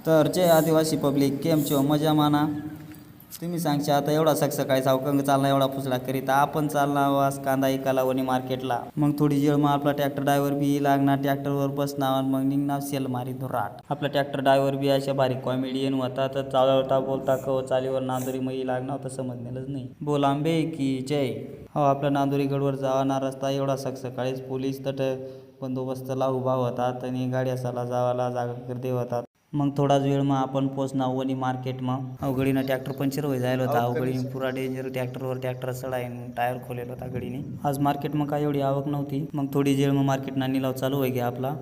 तर जय आदिवासी पब्लिक केम छो मजा माना तुम्ही सांगशा आता एवढा सकाळी सावकंग चालला एवढा फुसला करीत आपण चालला वास कांदा एकाला वणी मार्केटला मग थोडी जेळ मग आपला ट्रॅक्टर ड्रायव्हर बी लागणार ट्रॅक्टरवर बसणार मग निघणार सेल मारी धुराट आपला ट्रॅक्टर ड्रायव्हर बी अशा बारीक कॉमेडियन होता तर चालवता बोलता कव चालीवर नांदुरी मग लागणार तर समजलेलंच नाही बोल आंबे की जय हो आपला नांदुरी गडवर जावाना रस्ता एवढा सकाळीच पोलीस तट बंदोबस्तला उभा होतात आणि गाड्यासाला जावाला जागा गर्दी होतात मग थोडाच वेळ मग आपण पोचणार वणी मार्केट मग अवघडीनं ट्रॅक्टर पंक्चर होई जायला होता अवघडीने पुरा डेंजर ट्रॅक्टर चढाईन टायर खोलेला होता गडीने आज मार्केट मग काय एवढी आवक नव्हती मग थोडी वेळ मग मार्केट ना निलाव चालू होई गया आपला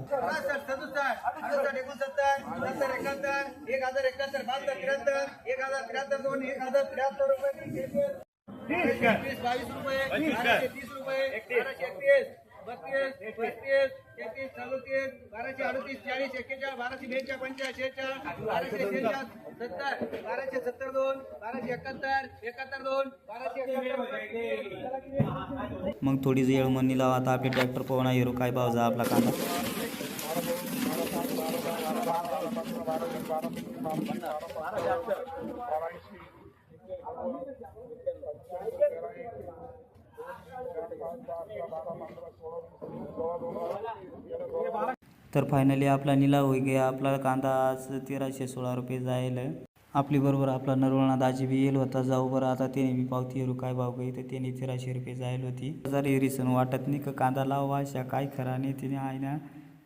मग थोडी वेळ मग निलाव आता आपले ट्रॅक्टर पोहणा हिरो काय भाव जा आपला कांदा तर फायनली आपला निलाव होई गया आपला कांदा आज 1316 रुपये जाईल आपली बरोबर आपला नरवळना दाजी बी येईल होता जाऊ बरं आता त्याने बी पावती हरू काय भाव गई तर त्याने 1300 रुपये जाईल होती जरी रिसन वाटत नाही का कांदा लावा अशा काय खरा नाही तिने आहे ना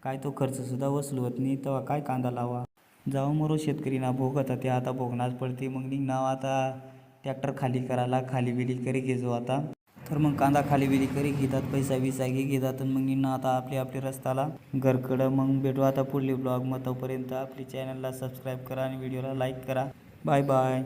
काय तो खर्च सुद्धा वसूल होत नाही तेव्हा काय कांदा लावा जाऊ मरो शेतकरी ना भोगत ते आता भोगणाच पडते मग निघणार आता ट्रॅक्टर खाली करायला खाली बिली करी घेजो आता तर मग कांदा खाली बिली करी घेतात पैसा बिसा घेतात मग निघणं आता आपल्या रस्त्याला घरकडं मग भेटू आता पुढली ब्लॉग मग तोपर्यंत आपली चॅनलला सबस्क्राईब करा आणि व्हिडिओला लाईक करा बाय बाय.